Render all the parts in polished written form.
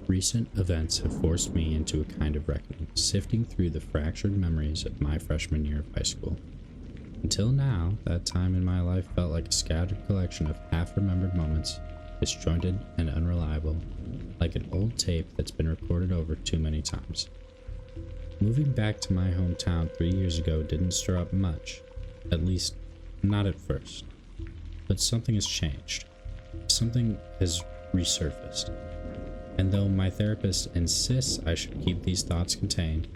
Recent events have forced me into a kind of reckoning, sifting through the fractured memories of my freshman year of high school. Until now, that time in my life felt like a scattered collection of half-remembered moments, disjointed and unreliable, like an old tape that's been recorded over too many times. Moving back to my hometown 3 years ago didn't stir up much, at least not at first. But something has changed. Something has resurfaced. And though my therapist insists I should keep these thoughts contained,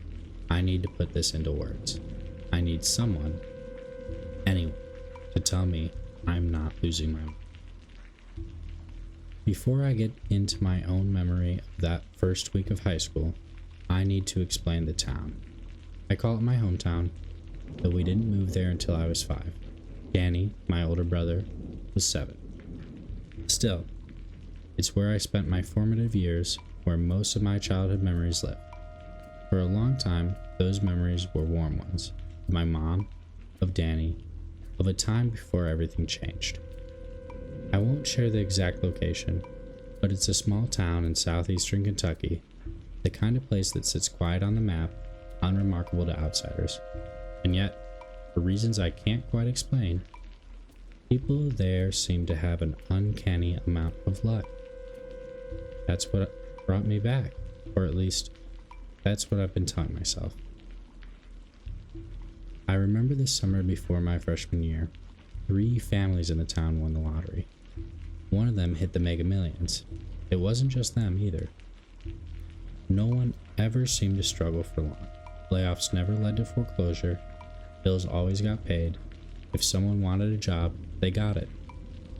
I need to put this into words. I need someone, anyone, to tell me I'm not losing my mind. Before I get into my own memory of that first week of high school, I need to explain the town. I call it my hometown, though we didn't move there until I was 5. Danny, my older brother, was 7. Still, it's where I spent my formative years, where most of my childhood memories live. For a long time, those memories were warm ones. Of my mom, of Danny, of a time before everything changed. I won't share the exact location, but it's a small town in southeastern Kentucky, the kind of place that sits quiet on the map, unremarkable to outsiders. And yet, for reasons I can't quite explain, people there seem to have an uncanny amount of luck. That's what brought me back, or at least, that's what I've been telling myself. I remember the summer before my freshman year, 3 families in the town won the lottery. One of them hit the Mega Millions. It wasn't just them either. No one ever seemed to struggle for long. Layoffs never led to foreclosure. Bills always got paid. If someone wanted a job, they got it.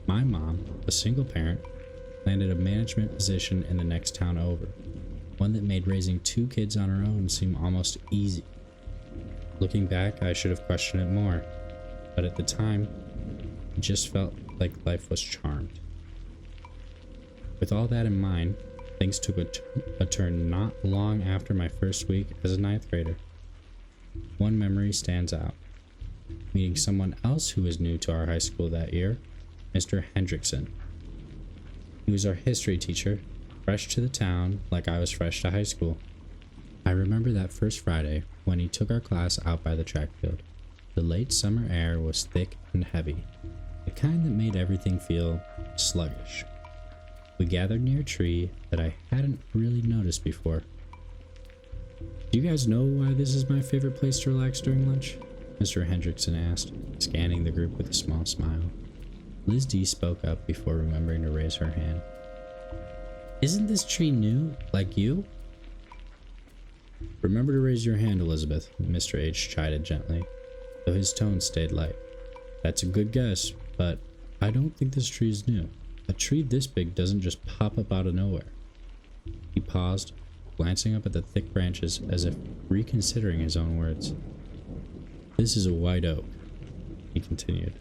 My mom, a single parent, landed a management position in the next town over, one that made raising 2 kids on her own seem almost easy. Looking back, I should have questioned it more, but at the time, it just felt like life was charmed. With all that in mind, things took a turn not long after my first week as a 9th grader. One memory stands out. Meeting someone else who was new to our high school that year, Mr. Hendrickson. He was our history teacher, fresh to the town like I was fresh to high school. I remember that first Friday when he took our class out by the track field. The late summer air was thick and heavy, the kind that made everything feel sluggish. We gathered near a tree that I hadn't really noticed before. Do you guys know why this is my favorite place to relax during lunch? Mr. Hendrickson asked, scanning the group with a small smile. Liz D spoke up before remembering to raise her hand. Isn't this tree new, like you? Remember to raise your hand, Elizabeth, Mr. H chided gently, though his tone stayed light. That's a good guess, but I don't think this tree is new. A tree this big doesn't just pop up out of nowhere. He paused, glancing up at the thick branches as if reconsidering his own words. This is a white oak, he continued.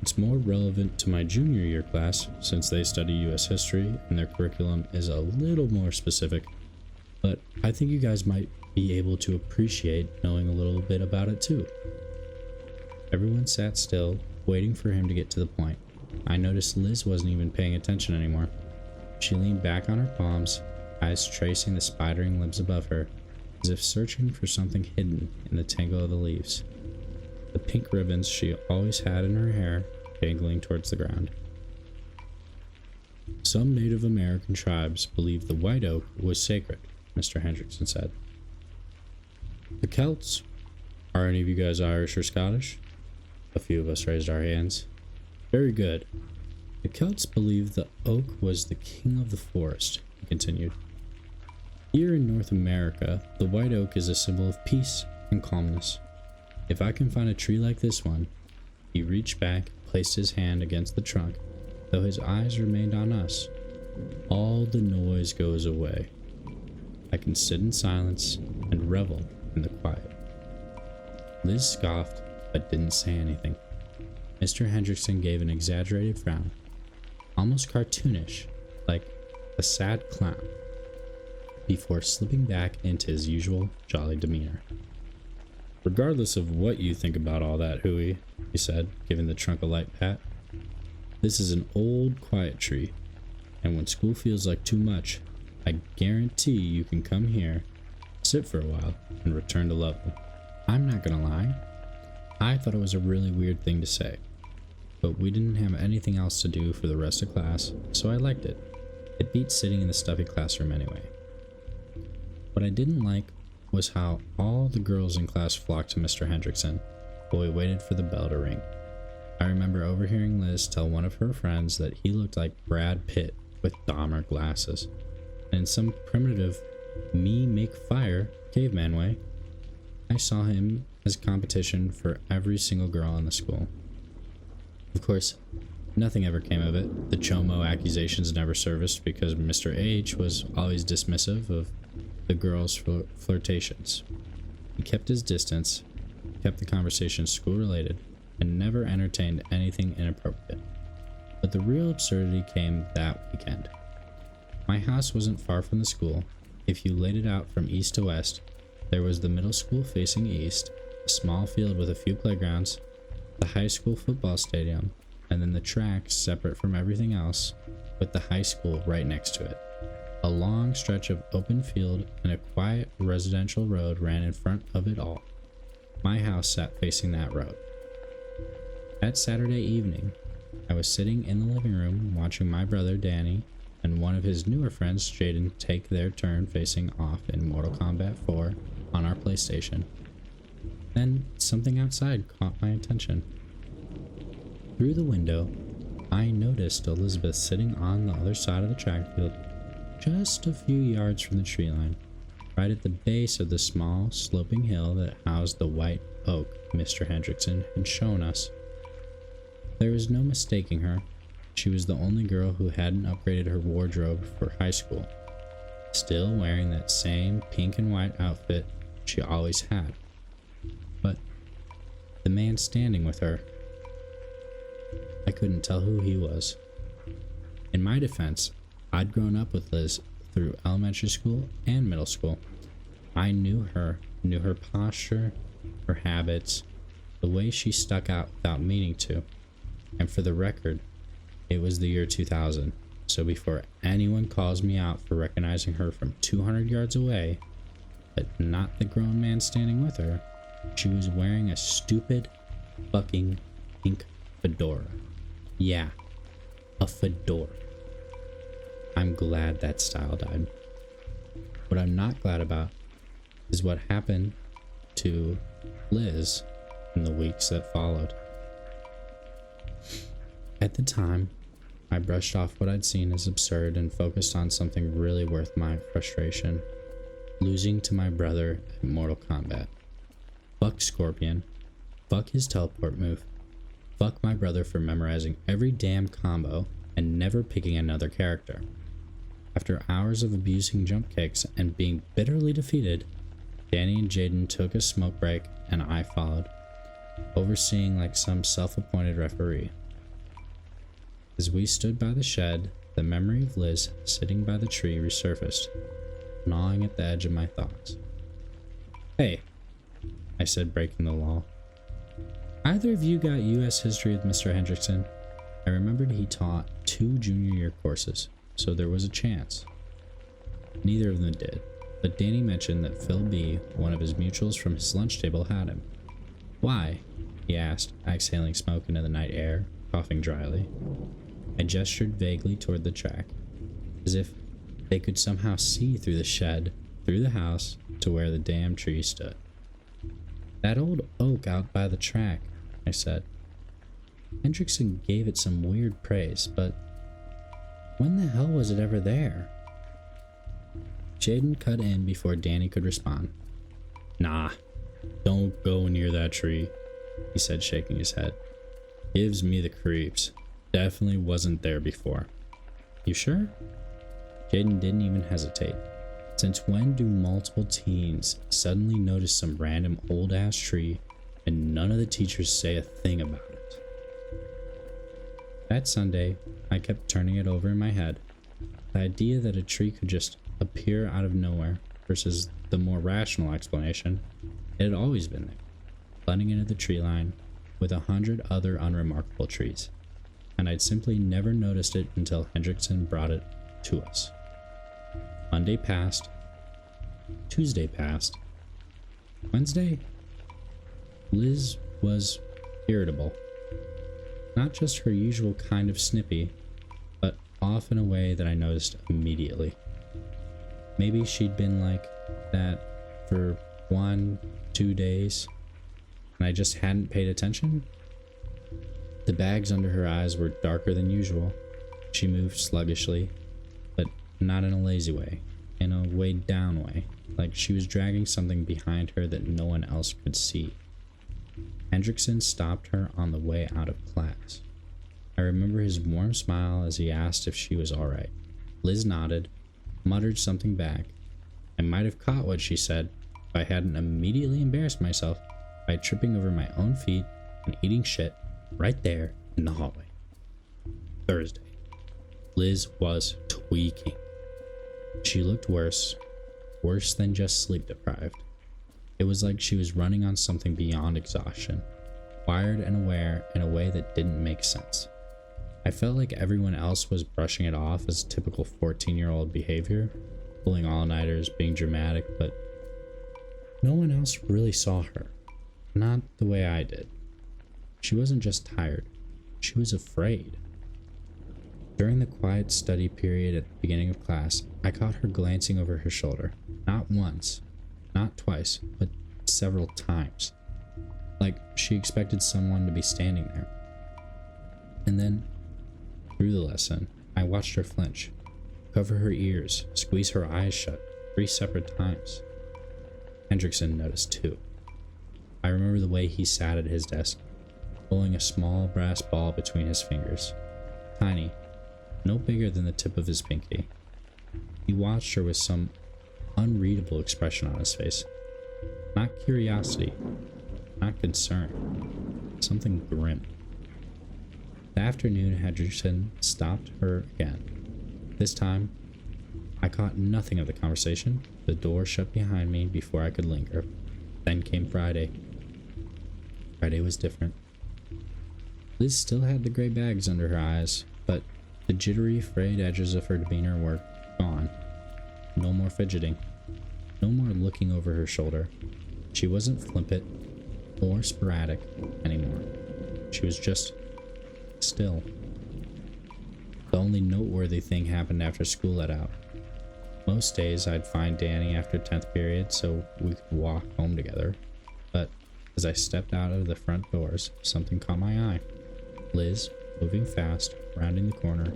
It's more relevant to my junior year class since they study U.S. history and their curriculum is a little more specific, but I think you guys might be able to appreciate knowing a little bit about it too. Everyone sat still, waiting for him to get to the point. I noticed Liz wasn't even paying attention anymore. She leaned back on her palms, eyes tracing the spidering limbs above her, as if searching for something hidden in the tangle of the leaves. The pink ribbons she always had in her hair dangling towards the ground. Some Native American tribes believed the white oak was sacred, Mr. Hendrickson said. The Celts? Are any of you guys Irish or Scottish? A few of us raised our hands. Very good. The Celts believed the oak was the king of the forest, he continued. Here in North America, the white oak is a symbol of peace and calmness. If I can find a tree like this one, he reached back, placed his hand against the trunk, though his eyes remained on us. All the noise goes away. I can sit in silence and revel in the quiet. Liz scoffed, but didn't say anything. Mr. Hendrickson gave an exaggerated frown, almost cartoonish, like a sad clown, before slipping back into his usual jolly demeanor. Regardless of what you think about all that, Huey, he said, giving the trunk a light pat, this is an old, quiet tree, and when school feels like too much, I guarantee you can come here, sit for a while, and return to level. I'm not gonna lie, I thought it was a really weird thing to say, but we didn't have anything else to do for the rest of class, so I liked it. It beat sitting in the stuffy classroom anyway. What I didn't like was how all the girls in class flocked to Mr. Hendrickson while we waited for the bell to ring. I remember overhearing Liz tell one of her friends that he looked like Brad Pitt with Dahmer glasses, and in some primitive me make fire caveman way, I saw him as competition for every single girl in the school. Of course, nothing ever came of it. The Chomo accusations never surfaced because Mr. H was always dismissive of the girls' flirtations. He kept his distance, kept the conversation school-related, and never entertained anything inappropriate. But the real absurdity came that weekend. My house wasn't far from the school. If you laid it out from east to west, there was the middle school facing east, a small field with a few playgrounds, the high school football stadium, and then the track separate from everything else with the high school right next to it. A long stretch of open field and a quiet residential road ran in front of it all. My house sat facing that road. That Saturday evening, I was sitting in the living room watching my brother Danny and one of his newer friends Jaden take their turn facing off in Mortal Kombat 4 on our PlayStation. Then something outside caught my attention. Through the window, I noticed Elizabeth sitting on the other side of the track field, just a few yards from the tree line, right at the base of the small sloping hill that housed the white oak Mr. Hendrickson had shown us. There was no mistaking her. She was the only girl who hadn't upgraded her wardrobe for high school, still wearing that same pink and white outfit she always had. But the man standing with her, I couldn't tell who he was. In my defense, I'd grown up with Liz through elementary school and middle school. I knew her posture, her habits, the way she stuck out without meaning to. And for the record, it was the year 2000, so before anyone calls me out for recognizing her from 200 yards away, but not the grown man standing with her, she was wearing a stupid fucking pink fedora. Yeah, a fedora. I'm glad that style died. What I'm not glad about is what happened to Liz in the weeks that followed. At the time, I brushed off what I'd seen as absurd and focused on something really worth my frustration. Losing to my brother at Mortal Kombat. Fuck Scorpion. Fuck his teleport move. Fuck my brother for memorizing every damn combo and never picking another character. After hours of abusing jump kicks and being bitterly defeated, Danny and Jaden took a smoke break and I followed, overseeing like some self-appointed referee. As we stood by the shed, the memory of Liz sitting by the tree resurfaced, gnawing at the edge of my thoughts. "Hey," I said, breaking the lull. "Either of you got U.S. history with Mr. Hendrickson?" I remembered he taught 2 junior year courses, so there was a chance. Neither of them did, but Danny mentioned that Phil B., one of his mutuals from his lunch table, had him. "Why?" he asked, exhaling smoke into the night air, coughing dryly. I gestured vaguely toward the track, as if they could somehow see through the shed, through the house, to where the damn tree stood. "That old oak out by the track," I said. "Hendrickson gave it some weird praise, but when the hell was it ever there?" Jaden cut in before Danny could respond. "Nah, don't go near that tree," he said, shaking his head. "Gives me the creeps. Definitely wasn't there before." "You sure?" Jaden didn't even hesitate. Since when do multiple teens suddenly notice some random old-ass tree and none of the teachers say a thing about it? That Sunday, I kept turning it over in my head. The idea that a tree could just appear out of nowhere versus the more rational explanation, it had always been there, blending into the tree line with 100 other unremarkable trees, and I'd simply never noticed it until Hendrickson brought it to us. Monday passed. Tuesday passed. Wednesday, Liz was irritable. Not just her usual kind of snippy, but off in a way that I noticed immediately. Maybe she'd been like that for 1-2 days, and I just hadn't paid attention. The bags under her eyes were darker than usual. She moved sluggishly, but not in a lazy way, in a weighed down way, like she was dragging something behind her that no one else could see. Hendrickson stopped her on the way out of class. I remember his warm smile as he asked if she was all right. Liz nodded, muttered something back. I might have caught what she said if I hadn't immediately embarrassed myself by tripping over my own feet and eating shit right there in the hallway. Thursday. Liz was tweaking. She looked worse than just sleep deprived. It was like she was running on something beyond exhaustion, wired and aware in a way that didn't make sense. I felt like everyone else was brushing it off as typical 14-year-old behavior, pulling all-nighters, being dramatic, but no one else really saw her. Not the way I did. She wasn't just tired, she was afraid. During the quiet study period at the beginning of class, I caught her glancing over her shoulder. Not once, not twice, but several times. Like she expected someone to be standing there. And then, through the lesson, I watched her flinch, cover her ears, squeeze her eyes shut 3 separate times. Hendrickson noticed too. I remember the way he sat at his desk, pulling a small brass ball between his fingers. Tiny, no bigger than the tip of his pinky. He watched her with some unreadable expression on his face. Not curiosity, not concern, something grim. The afternoon, Hendrickson stopped her again. This time, I caught nothing of the conversation. The door shut behind me before I could linger. Then came Friday. Friday was different. Liz still had the gray bags under her eyes, but the jittery, frayed edges of her demeanor were gone. No more fidgeting. No more looking over her shoulder. She wasn't flippant or sporadic anymore. She was just still. The only noteworthy thing happened after school let out. Most days I'd find Danny after 10th period so we could walk home together, but as I stepped out of the front doors, something caught my eye. Liz, moving fast, rounding the corner,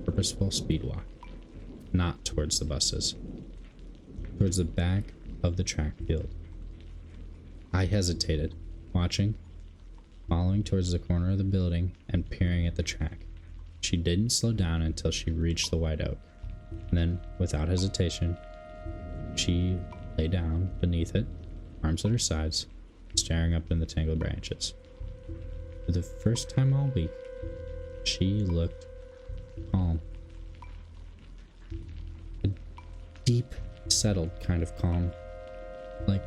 purposeful speed walk. Not towards the buses. Towards the back of the track field. I hesitated, watching, following towards the corner of the building and peering at the track. She didn't slow down until she reached the white oak. And then, without hesitation, she lay down beneath it, arms at her sides, staring up in the tangled branches. For the first time all week, she looked calm. A deep, settled kind of calm. Like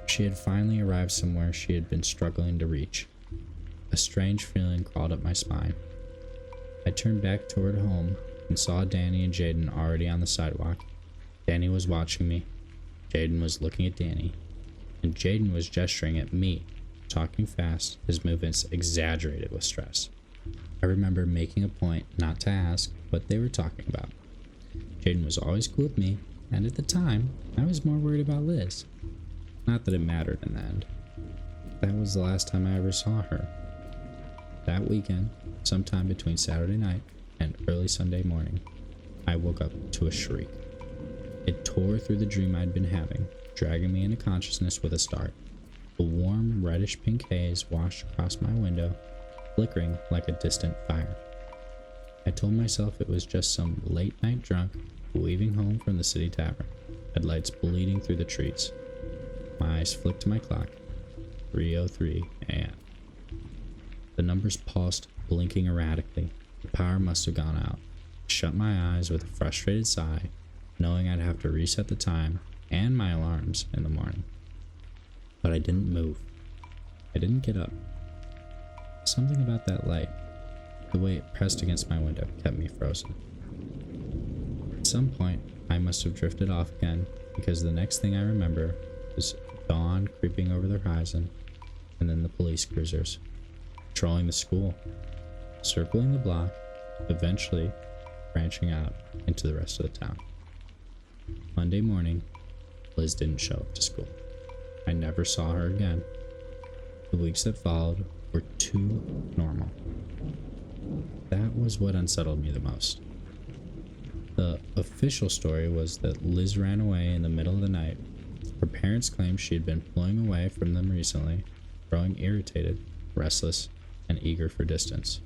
she had finally arrived somewhere she had been struggling to reach. A strange feeling crawled up my spine. I turned back toward home and saw Danny and Jaden already on the sidewalk. Danny was watching me. Jaden was looking at Danny. And Jaden was gesturing at me, talking fast, his movements exaggerated with stress. I remember making a point not to ask what they were talking about. Jaden was always cool with me, and at the time, I was more worried about Liz. Not that it mattered in the end. That was the last time I ever saw her. That weekend, sometime between Saturday night and early Sunday morning, I woke up to a shriek. It tore through the dream I'd been having, dragging me into consciousness with a start. The warm reddish-pink haze washed across my window, flickering like a distant fire. I told myself it was just some late-night drunk weaving home from the city tavern, headlights bleeding through the trees. My eyes flicked to my clock. 3:03 a.m. The numbers pulsed, blinking erratically. The power must have gone out. I shut my eyes with a frustrated sigh, knowing I'd have to reset the time and my alarms in the morning. But I didn't move. I didn't get up. Something about that light, the way it pressed against my window, kept me frozen. At some point, I I must have drifted off again, because the next thing I remember was dawn creeping over the horizon, and then the police cruisers patrolling the school, circling the block, eventually branching out into the rest of the town. Monday morning, Liz didn't show up to school. I never saw her again. The weeks that followed were too normal. That was what unsettled me the most. The official story was that Liz ran away in the middle of the night. Her parents claimed she had been pulling away from them recently, growing irritated, restless, and eager for distance.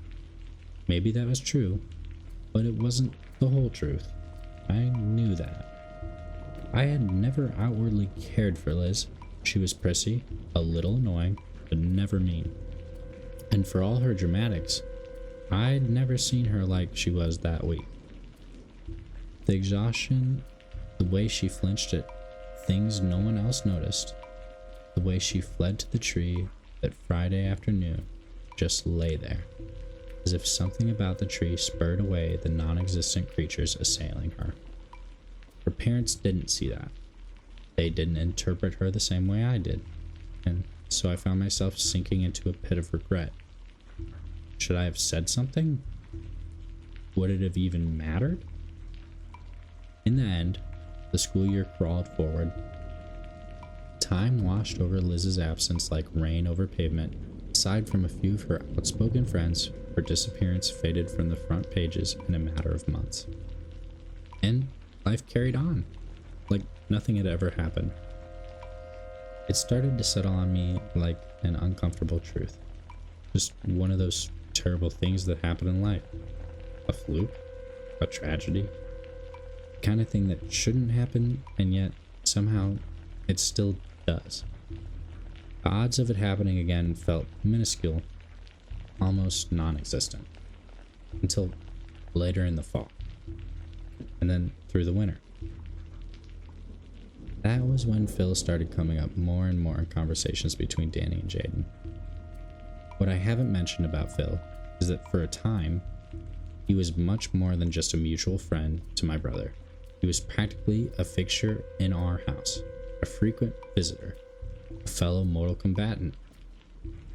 Maybe that was true, but it wasn't the whole truth. I knew that. I had never outwardly cared for Liz. She was prissy, a little annoying, but never mean. And for all her dramatics, I'd never seen her like she was that week. The exhaustion, the way she flinched at things no one else noticed, the way she fled to the tree that Friday afternoon just lay there, as if something about the tree spurred away the non-existent creatures assailing her. Her parents didn't see that. They didn't interpret her the same way I did, and so I found myself sinking into a pit of regret. Should I have said something? Would it have even mattered? In the end, the school year crawled forward. Time washed over Liz's absence like rain over pavement. Aside from a few of her outspoken friends, her disappearance faded from the front pages in a matter of months. And life carried on, like nothing had ever happened. It started to settle on me like an uncomfortable truth. Just one of those terrible things that happen in life. A fluke, a tragedy, the kind of thing that shouldn't happen, and yet somehow it still does. The odds of it happening again felt minuscule, almost non-existent, until later in the fall, and then through the winter. That was when Phil started coming up more and more in conversations between Danny and Jaden. What I haven't mentioned about Phil is that for a time, he was much more than just a mutual friend to my brother. He was practically a fixture in our house, a frequent visitor, a fellow mortal combatant.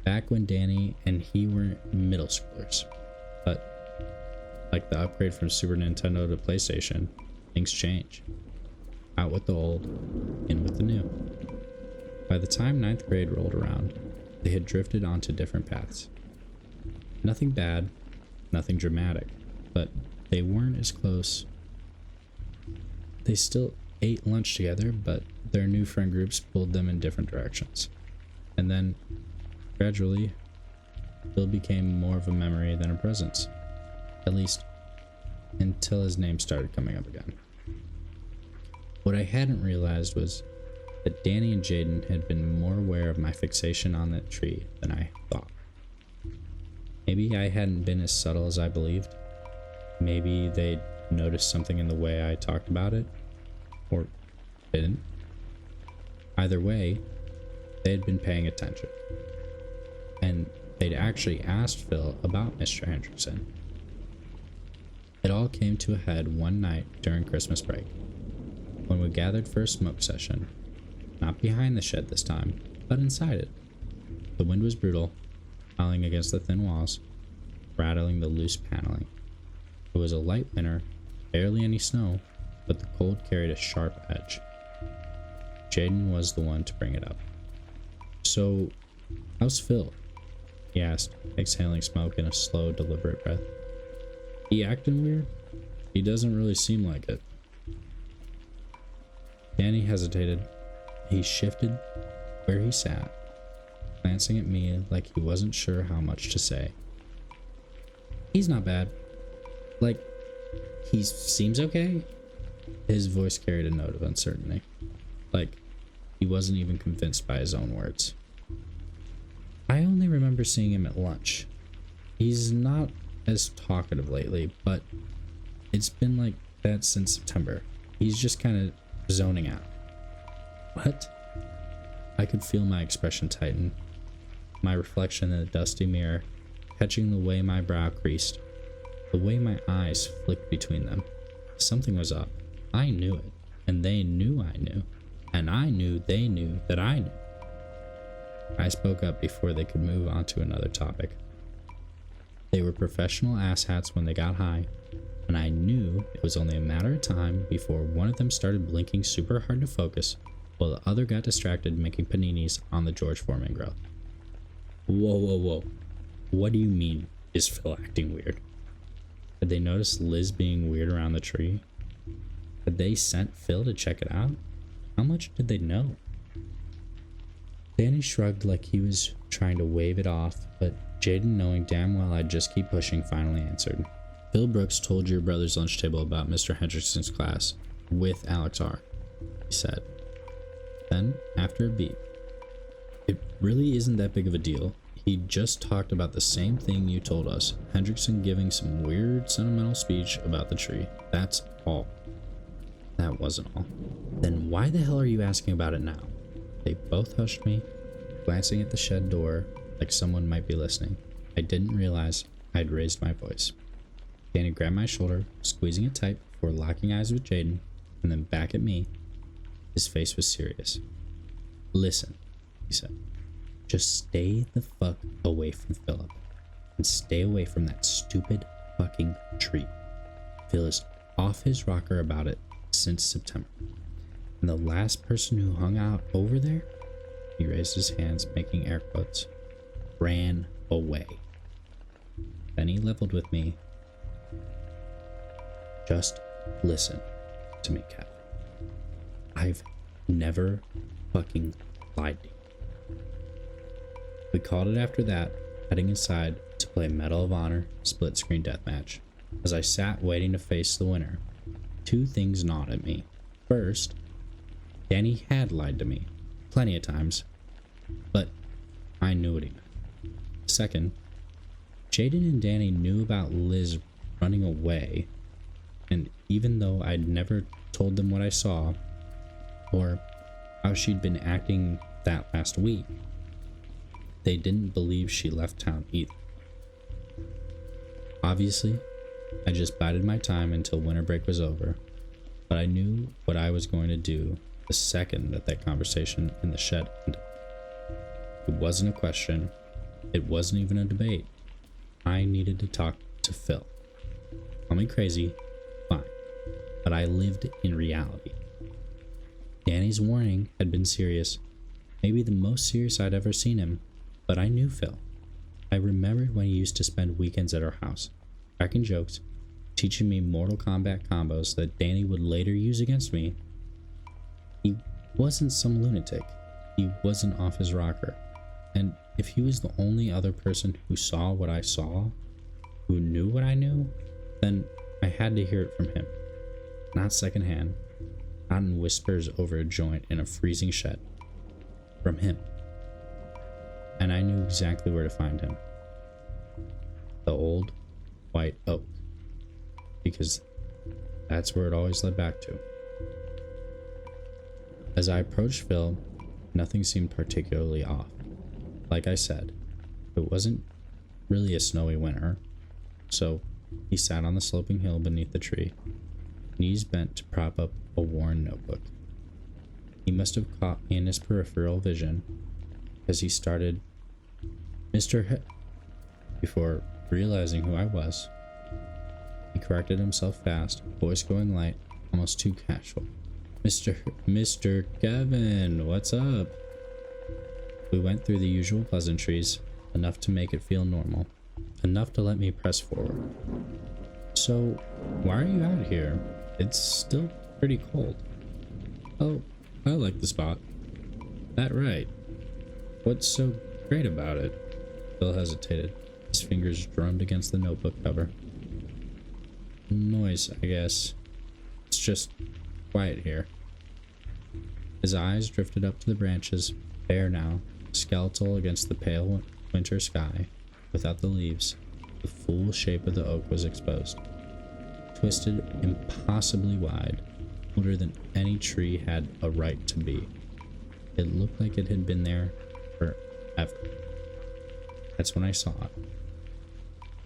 Back when Danny and he were middle schoolers, but like the upgrade from Super Nintendo to PlayStation, things change. Out with the old, in with the new. By the time 9th grade rolled around, they had drifted onto different paths. Nothing bad, nothing dramatic, but they weren't as close. They still ate lunch together, but their new friend groups pulled them in different directions. And then, gradually, Phil became more of a memory than a presence. At least, until his name started coming up again. What I hadn't realized was that Danny and Jaden had been more aware of my fixation on that tree than I thought. Maybe I hadn't been as subtle as I believed. Maybe they'd noticed something in the way I talked about it, or didn't. Either way, they'd been paying attention. And they'd actually asked Phil about Mr. Hendrickson. It all came to a head one night during Christmas break, when we gathered for a smoke session, not behind the shed this time, but inside it. The wind was brutal, howling against the thin walls, rattling the loose paneling. It was a light winter, barely any snow, but the cold carried a sharp edge. Jaden was the one to bring it up. "So, how's Phil?" he asked, exhaling smoke in a slow, deliberate breath. "He acting weird? He doesn't really seem like it." Danny hesitated. He shifted where he sat, glancing at me like he wasn't sure how much to say. "He's not bad. Like, he seems okay." His voice carried a note of uncertainty, like he wasn't even convinced by his own words. "I only remember seeing him at lunch. He's not as talkative lately, but it's been like that since September. He's just kind of zoning out." "What?" I could feel my expression tighten, my reflection in the dusty mirror, catching the way my brow creased, the way my eyes flicked between them. Something was up. I knew it, and they knew I knew, and I knew they knew that I knew. I spoke up before they could move on to another topic. They were professional asshats when they got high, and I knew it was only a matter of time before one of them started blinking super hard to focus while the other got distracted making paninis on the George Foreman grill. Whoa, whoa, whoa. What do you mean, is Phil acting weird? Had they noticed Liz being weird around the tree? Had they sent Phil to check it out? How much did they know? Danny shrugged like he was trying to wave it off, but Jaden, knowing damn well I'd just keep pushing, finally answered. Phil Brooks told your brother's lunch table about Mr. Hendrickson's class with Alex R., he said. Then, after a beat, it really isn't that big of a deal. He just talked about the same thing you told us, Hendrickson giving some weird sentimental speech about the tree. That's all. That wasn't all. Then why the hell are you asking about it now? They both hushed me, glancing at the shed door like someone might be listening. I didn't realize I'd raised my voice. Danny grabbed my shoulder, squeezing it tight before locking eyes with Jaden, and then back at me. His face was serious. Listen, he said. Just stay the fuck away from Philip. And stay away from that stupid fucking tree. Phil is off his rocker about it since September. And the last person who hung out over there, he raised his hands, making air quotes, ran away. Then he leveled with me. Just listen to me, Kev. I've never fucking lied to you. We called it after that, heading inside to play Medal of Honor split screen deathmatch. As I sat waiting to face the winner, two things gnawed at me. First, Danny had lied to me plenty of times, but I knew what he meant. Second, Jaden and Danny knew about Liz running away, and even though I'd never told them what I saw or how she'd been acting that last week, they didn't believe she left town either. Obviously, I just bided my time until winter break was over, but I knew what I was going to do the second that conversation in the shed ended. It wasn't a question. It wasn't even a debate. I needed to talk to Phil. Call me crazy, fine, but I lived in reality. Danny's warning had been serious, maybe the most serious I'd ever seen him, but I knew Phil. I remembered when he used to spend weekends at our house, cracking jokes, teaching me Mortal Kombat combos that Danny would later use against me. He wasn't some lunatic. He wasn't off his rocker. And if he was the only other person who saw what I saw, who knew what I knew, then I had to hear it from him. Not secondhand, not in whispers over a joint in a freezing shed. From him. And I knew exactly where to find him. The old white oak. Because that's where it always led back to. As I approached Phil, nothing seemed particularly off. Like I said, it wasn't really a snowy winter, so he sat on the sloping hill beneath the tree, knees bent to prop up a worn notebook. He must have caught me in his peripheral vision, as he started, before realizing who I was. He corrected himself fast, voice going light, almost too casual. Mr. Kevin, what's up? We went through the usual pleasantries, enough to make it feel normal, enough to let me press forward. So, why are you out here? It's still pretty cold. Oh, I like the spot. That right. What's so great about it? Phil hesitated. His fingers drummed against the notebook cover. Noise, I guess. It's just quiet here. His eyes drifted up to the branches, bare now, skeletal against the pale winter sky. Without the leaves, the full shape of the oak was exposed. Twisted impossibly wide, older than any tree had a right to be. It looked like it had been there forever. That's when I saw it.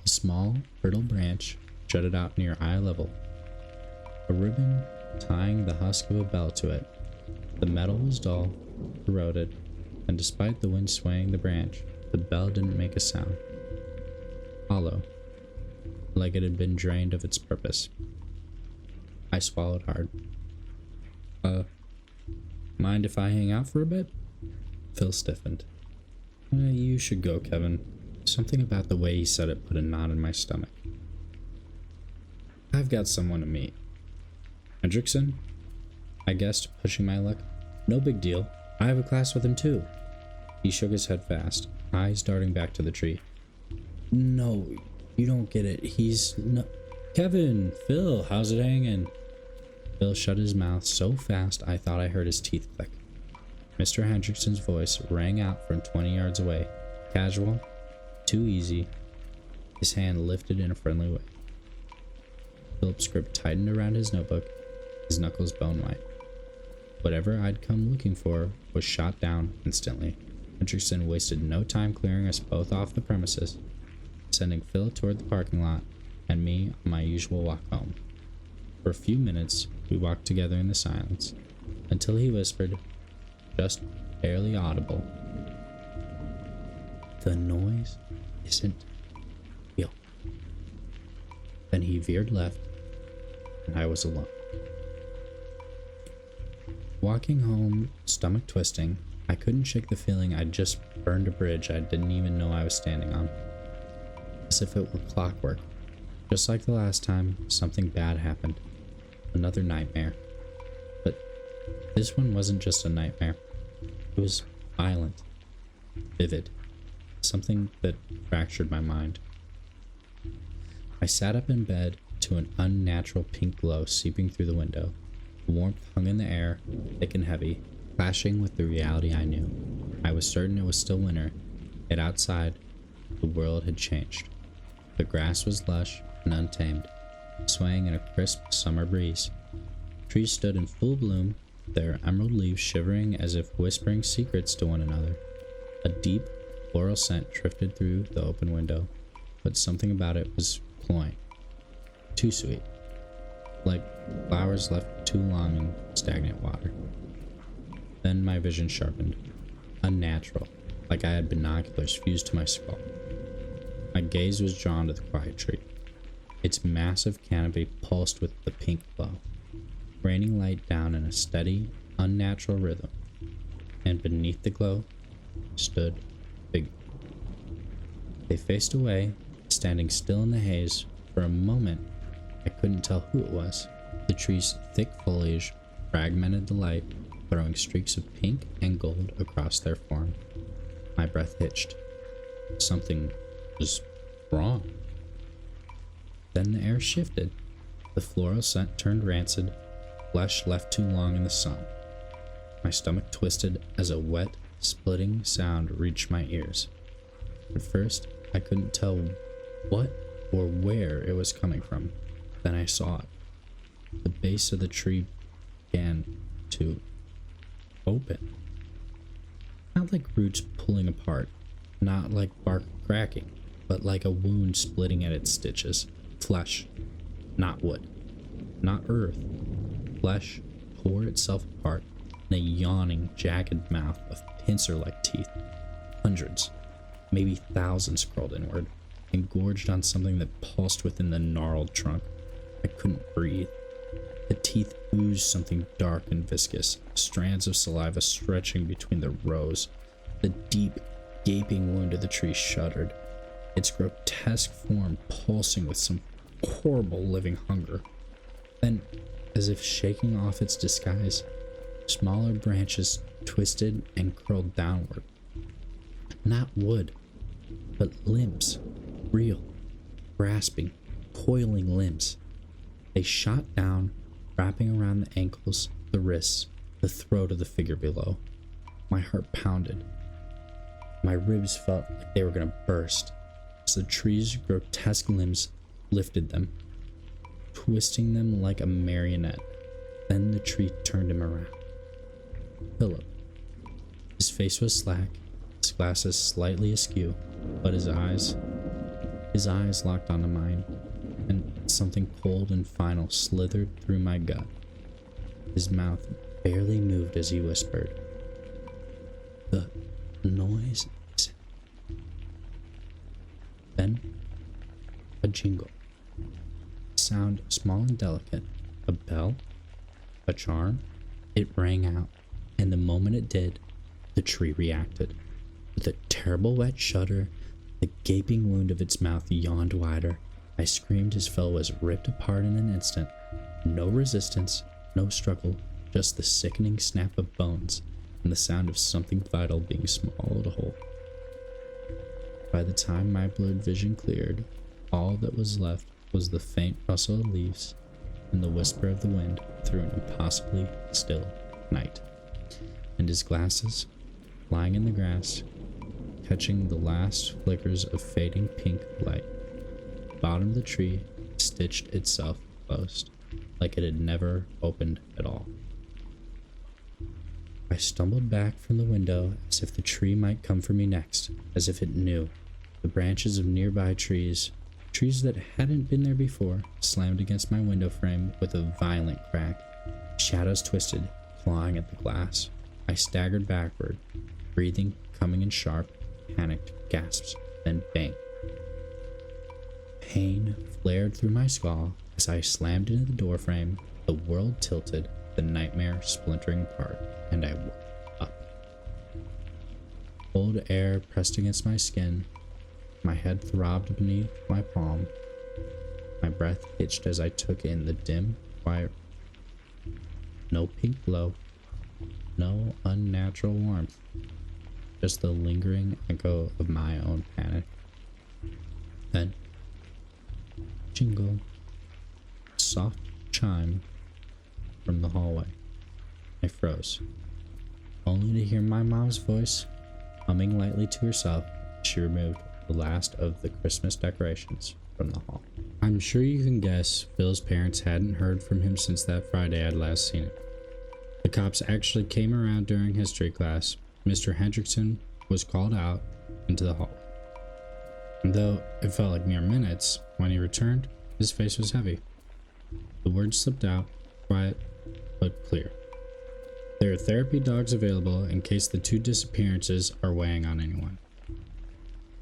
A small, brittle branch jutted out near eye level. A ribbon tying the husk of a bell to it. The metal was dull, corroded, and despite the wind swaying the branch, the bell didn't make a sound. Hollow, like it had been drained of its purpose. I swallowed hard. Mind if I hang out for a bit? Phil stiffened. You should go, Kevin. Something about the way he said it put a knot in my stomach. I've got someone to meet. Hendrickson? I guessed, pushing my luck. No big deal. I have a class with him too. He shook his head fast, eyes darting back to the tree. No, you don't get it. He's no... Kevin! Phil, how's it hanging? Phil shut his mouth so fast I thought I heard his teeth click. Mr. Hendrickson's voice rang out from 20 yards away. Casual, too easy. His hand lifted in a friendly way. Philip's grip tightened around his notebook, his knuckles bone white. Whatever I'd come looking for was shot down instantly. Hendrickson wasted no time clearing us both off the premises, sending Phil toward the parking lot and me on my usual walk home. For a few minutes, we walked together in the silence, until he whispered, just barely audible, "The noise isn't real." Then he veered left, and I was alone. Walking home, stomach twisting, I couldn't shake the feeling I'd just burned a bridge I didn't even know I was standing on. As if it were clockwork. Just like the last time, something bad happened. Another nightmare. But this one wasn't just a nightmare. It was violent, vivid, something that fractured my mind. I sat up in bed to an unnatural pink glow seeping through the window. The warmth hung in the air, thick and heavy, clashing with the reality I knew. I was certain it was still winter, yet outside, the world had changed. The grass was lush and untamed, swaying in a crisp summer breeze. Trees stood in full bloom, their emerald leaves shivering as if whispering secrets to one another. A deep, floral scent drifted through the open window, but something about it was cloying. Too sweet. Like flowers left too long in stagnant water. Then my vision sharpened. Unnatural, like I had binoculars fused to my skull. My gaze was drawn to the quiet tree. Its massive canopy pulsed with the pink glow, raining light down in a steady, unnatural rhythm. And beneath the glow stood a figure. They faced away, standing still in the haze. For a moment, I couldn't tell who it was. The tree's thick foliage fragmented the light, throwing streaks of pink and gold across their form. My breath hitched. Something was wrong. Then the air shifted. The floral scent turned rancid, flesh left too long in the sun. My stomach twisted as a wet, splitting sound reached my ears. At first, I couldn't tell what or where it was coming from. Then I saw it. The base of the tree began to open. Not like roots pulling apart, not like bark cracking, but like a wound splitting at its stitches. Flesh, not wood, not earth. Flesh tore itself apart in a yawning, jagged mouth of pincer-like teeth. Hundreds, maybe thousands crawled inward, engorged on something that pulsed within the gnarled trunk. I couldn't breathe. The teeth oozed something dark and viscous, strands of saliva stretching between the rows. The deep, gaping wound of the tree shuddered, its grotesque form pulsing with some horrible living hunger. Then, as if shaking off its disguise, smaller branches twisted and curled downward. Not wood, but limbs. Real, grasping, coiling limbs. They shot down, wrapping around the ankles, the wrists, the throat of the figure below. My heart pounded. My ribs felt like they were going to burst as the tree's grotesque limbs lifted them, twisting them like a marionette. Then the tree turned him around. Philip. His face was slack, his glasses slightly askew, but his eyes locked onto mine, and something cold and final slithered through my gut. His mouth barely moved as he whispered, "The noise is..." Then, a jingle. A sound small and delicate. A bell? A charm? It rang out, and the moment it did, the tree reacted. With a terrible wet shudder, the gaping wound of its mouth yawned wider. I screamed as Phil was ripped apart in an instant. No resistance, no struggle, just the sickening snap of bones and the sound of something vital being swallowed whole. By the time my blurred vision cleared, all that was left was the faint rustle of leaves and the whisper of the wind through an impossibly still night. And his glasses, lying in the grass, catching the last flickers of fading pink light. The bottom of the tree stitched itself closed, like it had never opened at all. I stumbled back from the window as if the tree might come for me next, as if it knew. The branches of nearby trees that hadn't been there before, slammed against my window frame with a violent crack. Shadows twisted, clawing at the glass. I staggered backward, breathing coming in sharp, panicked gasps, then bang. Pain flared through my skull as I slammed into the doorframe. The world tilted, the nightmare splintering apart, and I woke up. Cold air pressed against my skin. My head throbbed beneath my palm. My breath hitched as I took in the dim, quiet. No pink glow, no unnatural warmth, just the lingering echo of my own panic. Then, jingle, a soft chime from the hallway. I froze, only to hear my mom's voice humming lightly to herself as she removed the last of the Christmas decorations from the hall. I'm sure you can guess Phil's parents hadn't heard from him since that Friday I'd last seen him. The cops actually came around during history class. Mr. Hendrickson was called out into the hall. And though it felt like mere minutes, when he returned, his face was heavy. The words slipped out, quiet but clear. There are therapy dogs available in case the 2 disappearances are weighing on anyone.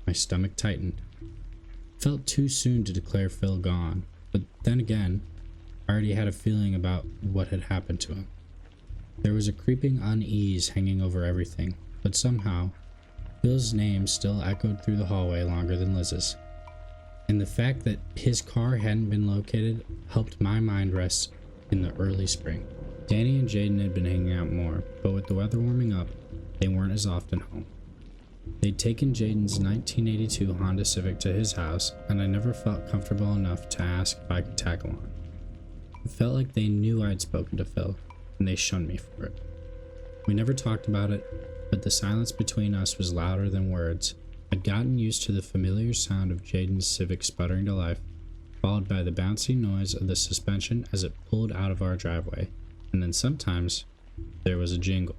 My stomach tightened. Felt too soon to declare Phil gone, but then again, I already had a feeling about what had happened to him. There was a creeping unease hanging over everything, but somehow, Phil's name still echoed through the hallway longer than Liz's. And the fact that his car hadn't been located helped my mind rest in the early spring. Danny and Jaden had been hanging out more, but with the weather warming up, they weren't as often home. They'd taken Jaden's 1982 Honda Civic to his house, and I never felt comfortable enough to ask if I could tag along. It felt like they knew I'd spoken to Phil, and they shunned me for it. We never talked about it, but the silence between us was louder than words. I'd gotten used to the familiar sound of Jaden's Civic sputtering to life, followed by the bouncy noise of the suspension as it pulled out of our driveway, and then sometimes there was a jingle.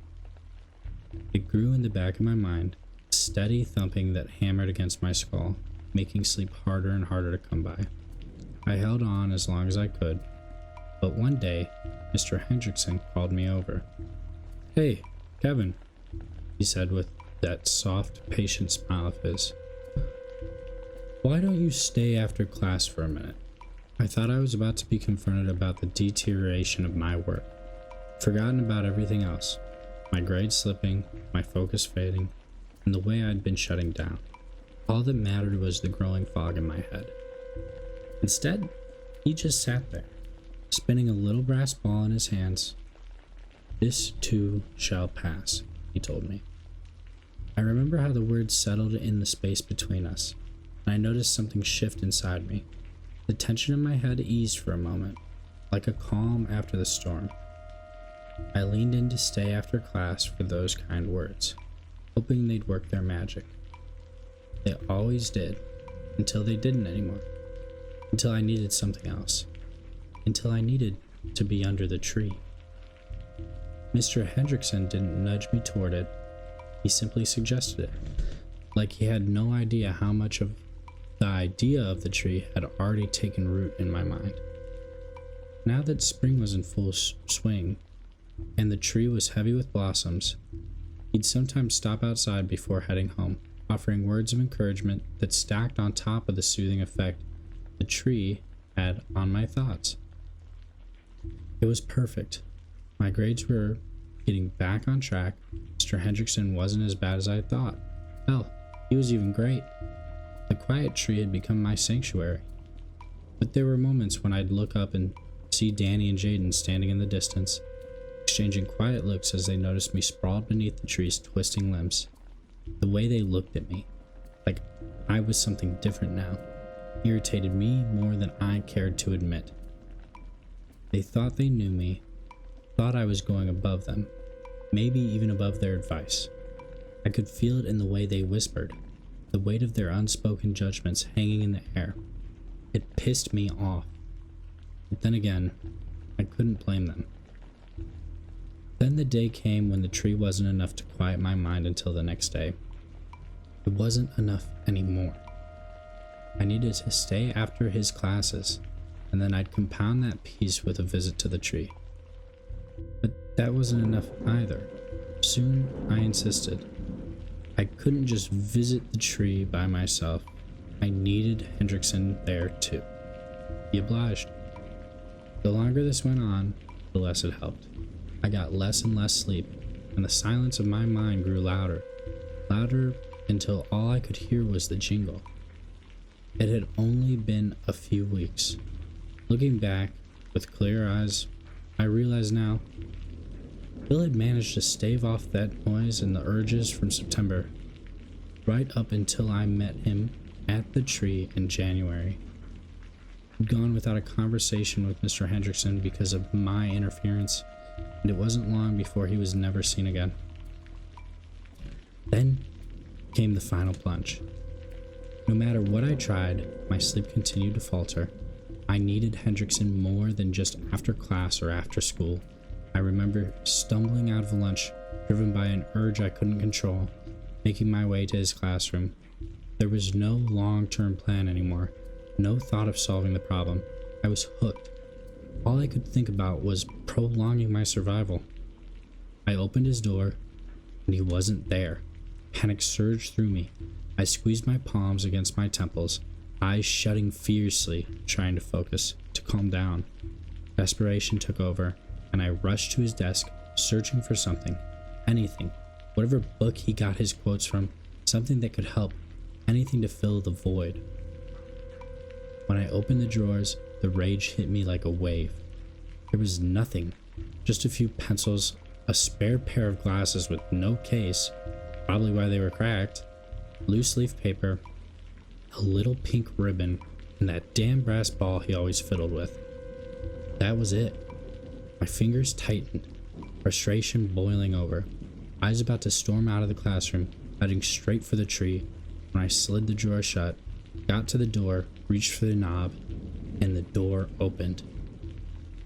It grew in the back of my mind, a steady thumping that hammered against my skull, making sleep harder and harder to come by. I held on as long as I could, but one day, Mr. Hendrickson called me over. "Hey, Kevin," he said with that soft, patient smile of his. "Why don't you stay after class for a minute?" I thought I was about to be confronted about the deterioration of my work. Forgotten about everything else. My grades slipping, my focus fading, and the way I'd been shutting down. All that mattered was the growing fog in my head. Instead, he just sat there, spinning a little brass ball in his hands. "This too shall pass," he told me. I remember how the words settled in the space between us, and I noticed something shift inside me. The tension in my head eased for a moment, like a calm after the storm. I leaned in to stay after class for those kind words, hoping they'd work their magic. They always did, until they didn't anymore. Until I needed something else. Until I needed to be under the tree. Mr. Hendrickson didn't nudge me toward it. He simply suggested it, like he had no idea how much of the idea of the tree had already taken root in my mind. Now that spring was in full swing, and the tree was heavy with blossoms. He'd sometimes stop outside before heading home, offering words of encouragement that stacked on top of the soothing effect the tree had on my thoughts. It was perfect. My grades were getting back on track. Mr. Hendrickson wasn't as bad as I thought. Hell, he was even great. The quiet tree had become my sanctuary. But there were moments when I'd look up and see Danny and Jaden standing in the distance, exchanging quiet looks as they noticed me sprawled beneath the tree's twisting limbs. The way they looked at me, like I was something different now, irritated me more than I cared to admit. They thought they knew me, thought I was going above them, maybe even above their advice. I could feel it in the way they whispered, the weight of their unspoken judgments hanging in the air. It pissed me off. But then again, I couldn't blame them. Then the day came when the tree wasn't enough to quiet my mind until the next day. It wasn't enough anymore. I needed to stay after his classes, and then I'd compound that peace with a visit to the tree. But that wasn't enough either. Soon, I insisted. I couldn't just visit the tree by myself. I needed Hendrickson there too. He obliged. The longer this went on, the less it helped. I got less and less sleep, and the silence of my mind grew louder, louder until all I could hear was the jingle. It had only been a few weeks. Looking back, with clear eyes, I realize now, Bill had managed to stave off that noise and the urges from September, right up until I met him at the tree in January. He'd gone without a conversation with Mr. Hendrickson because of my interference, and it wasn't long before he was never seen again. Then came the final plunge. No matter what I tried, my sleep continued to falter. I needed Hendrickson more than just after class or after school. I remember stumbling out of lunch, driven by an urge I couldn't control, making my way to his classroom. There was no long-term plan anymore, no thought of solving the problem. I was hooked. All I could think about was prolonging my survival. I opened his door, and he wasn't there. Panic surged through me. I squeezed my palms against my temples, eyes shutting fiercely, trying to focus, to calm down. Desperation took over, and I rushed to his desk, searching for something, anything, whatever book he got his quotes from, something that could help, anything to fill the void. When I opened the drawers, the rage hit me like a wave. There was nothing, just a few pencils, a spare pair of glasses with no case, probably why they were cracked, loose leaf paper, a little pink ribbon, and that damn brass ball he always fiddled with. That was it. My fingers tightened, frustration boiling over, eyes about to storm out of the classroom, heading straight for the tree, when I slid the drawer shut, got to the door, reached for the knob, and the door opened.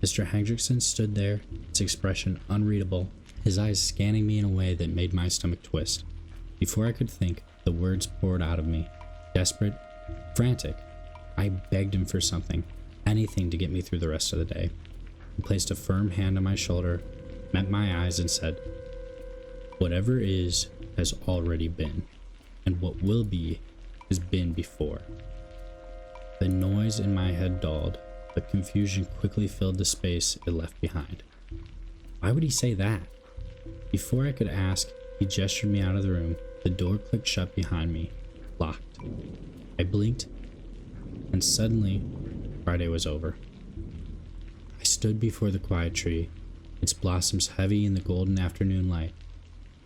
Mr. Hendrickson stood there, his expression unreadable, his eyes scanning me in a way that made my stomach twist. Before I could think, the words poured out of me, desperate, frantic. I begged him for something, anything to get me through the rest of the day. He placed a firm hand on my shoulder, met my eyes, and said, "Whatever is has already been, and what will be has been before." The noise in my head dulled, but confusion quickly filled the space it left behind. Why would he say that? Before I could ask, he gestured me out of the room. The door clicked shut behind me, locked. I blinked, and suddenly, Friday was over. I stood before the quiet tree, its blossoms heavy in the golden afternoon light.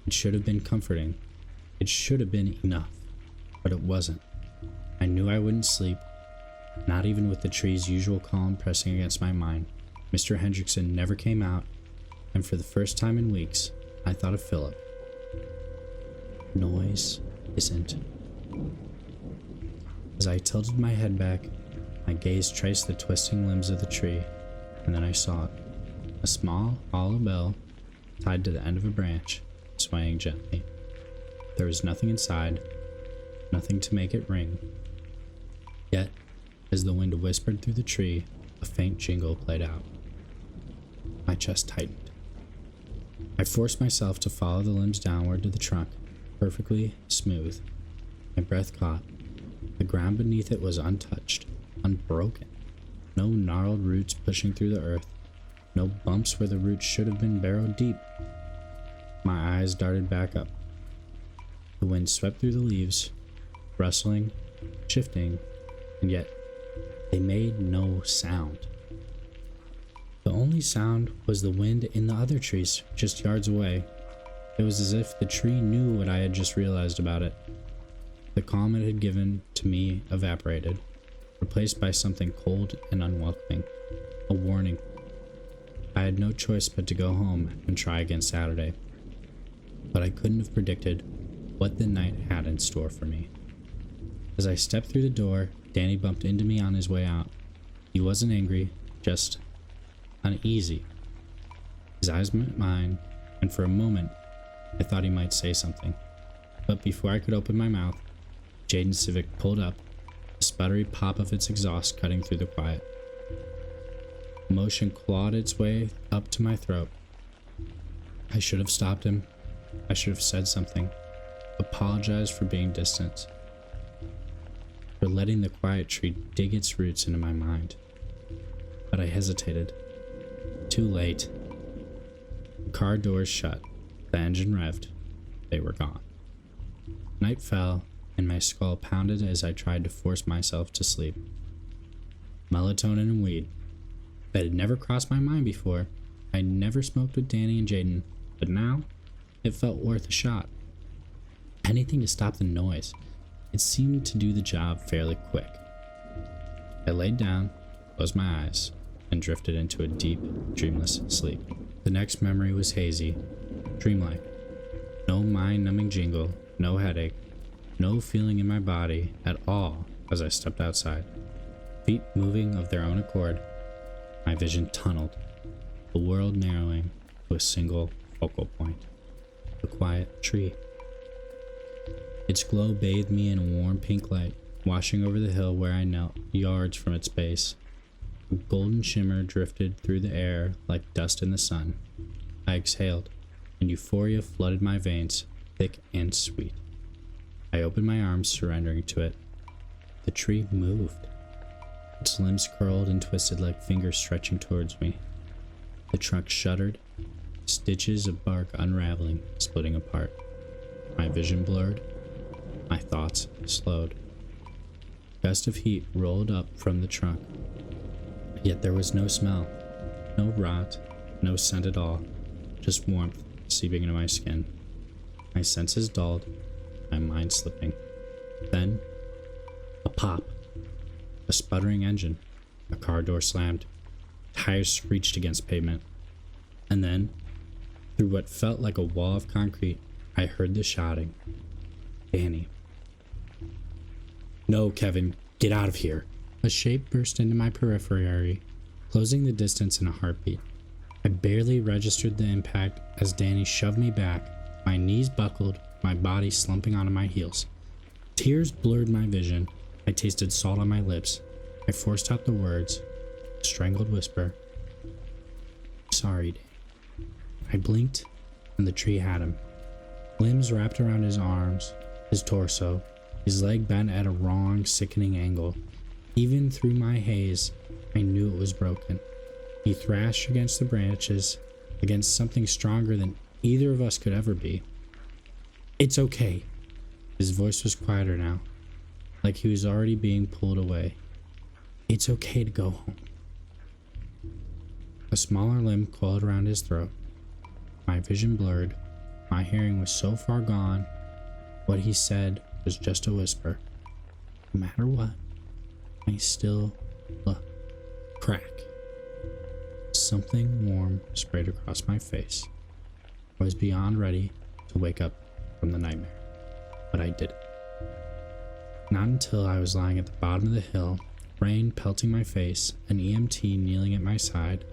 It should have been comforting. It should have been enough, but it wasn't. I knew I wouldn't sleep, not even with the tree's usual calm pressing against my mind. Mr. Hendrickson never came out, and for the first time in weeks, I thought of Philip. Noise isn't. As I tilted my head back, my gaze traced the twisting limbs of the tree, and then I saw it. A small, hollow bell tied to the end of a branch, swaying gently. There was nothing inside, nothing to make it ring. Yet, as the wind whispered through the tree, a faint jingle played out. My chest tightened. I forced myself to follow the limbs downward to the trunk, perfectly smooth. My breath caught. The ground beneath it was untouched, unbroken. No gnarled roots pushing through the earth. No bumps where the roots should have been burrowed deep. My eyes darted back up. The wind swept through the leaves, rustling, shifting, and yet they made no sound. The only sound was the wind in the other trees just yards away. It was as if the tree knew what I had just realized about it. The calm it had given to me evaporated, replaced by something cold and unwelcoming. A warning. I had no choice but to go home and try again Saturday. But I couldn't have predicted what the night had in store for me. As I stepped through the door, Danny bumped into me on his way out. He wasn't angry, just uneasy. His eyes met mine, and for a moment, I thought he might say something. But before I could open my mouth, Jaden's Civic pulled up, a sputtery pop of its exhaust cutting through the quiet. Emotion clawed its way up to my throat. I should have stopped him. I should have said something. Apologized for being distant. For letting the quiet tree dig its roots into my mind. But I hesitated. Too late. The car doors shut. The engine revved. They were gone. Night fell, and my skull pounded as I tried to force myself to sleep. Melatonin and weed. That had never crossed my mind before. I never smoked with Danny and Jaden, but now it felt worth a shot. Anything to stop the noise. It seemed to do the job fairly quick. I laid down, closed my eyes, and drifted into a deep, dreamless sleep. The next memory was hazy, dreamlike. No mind-numbing jingle, no headache, no feeling in my body at all as I stepped outside. Feet moving of their own accord. My vision tunneled, the world narrowing to a single focal point. The quiet tree. Its glow bathed me in a warm pink light, washing over the hill where I knelt, yards from its base. A golden shimmer drifted through the air like dust in the sun. I exhaled, and euphoria flooded my veins, thick and sweet. I opened my arms, surrendering to it. The tree moved. Its limbs curled and twisted like fingers stretching towards me. The trunk shuddered, stitches of bark unraveling, splitting apart. My vision blurred. My thoughts slowed. A gust of heat rolled up from the trunk. Yet there was no smell, no rot, no scent at all, just warmth seeping into my skin. My senses dulled, my mind slipping. Then, a pop. A sputtering engine. A car door slammed. Tires screeched against pavement. And then, through what felt like a wall of concrete, I heard the shouting. Danny. No, Kevin, get out of here. A shape burst into my periphery, closing the distance in a heartbeat. I barely registered the impact as Danny shoved me back, my knees buckled, my body slumping onto my heels. Tears blurred my vision. I tasted salt on my lips. I forced out the words, a strangled whisper. Sorry, Danny. I blinked, and the tree had him. Limbs wrapped around his arms, his torso, his leg bent at a wrong, sickening angle. Even through my haze, I knew it was broken. He thrashed against the branches, against something stronger than either of us could ever be. It's okay. His voice was quieter now, like he was already being pulled away. It's okay to go home. A smaller limb coiled around his throat. My vision blurred. My hearing was so far gone. What he said was just a whisper. No matter what, I still love. Crack. Something warm sprayed across my face. I was beyond ready to wake up from the nightmare, but I didn't. Not until I was lying at the bottom of the hill, rain pelting my face, an EMT kneeling at my side,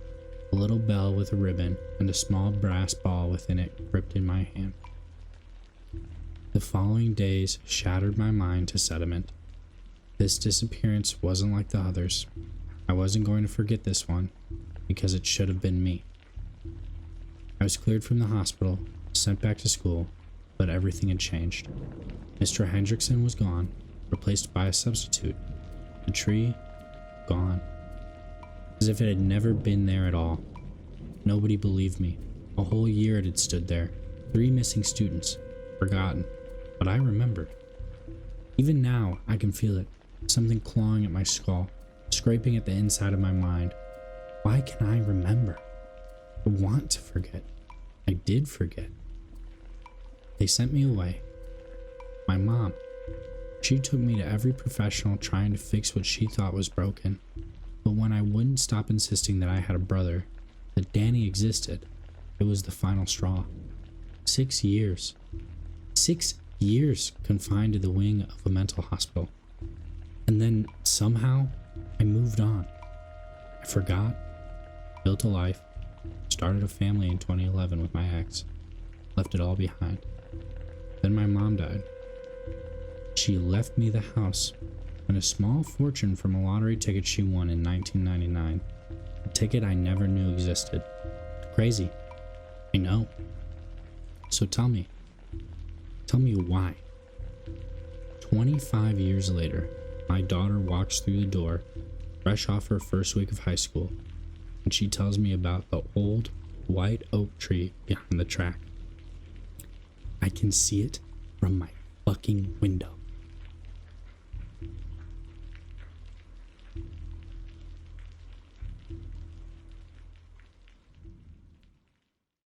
a little bell with a ribbon, and a small brass ball within it gripped in my hand. The following days shattered my mind to sediment. This disappearance wasn't like the others. I wasn't going to forget this one, because it should have been me. I was cleared from the hospital, sent back to school, but everything had changed. Mr. Hendrickson was gone, replaced by a substitute. The tree, gone. As if it had never been there at all. Nobody believed me. A whole year it had stood there. 3 missing students, forgotten, but I remembered. Even now, I can feel it. Something clawing at my skull, scraping at the inside of my mind. Why can I remember? I want to forget. I did forget. They sent me away. My mom. She took me to every professional trying to fix what she thought was broken. But when I wouldn't stop insisting that I had a brother, that Danny existed, it was the final straw. 6 years. 6 years confined to the wing of a mental hospital. And then somehow I moved on. I forgot, built a life, started a family in 2011 with my ex, left it all behind. Then my mom died. She left me the house and a small fortune from a lottery ticket she won in 1999, a ticket I never knew existed. Crazy, I know. So tell me why. 25 years later, my daughter walks through the door, fresh off her first week of high school, and she tells me about the old white oak tree behind the track. I can see it from my fucking window.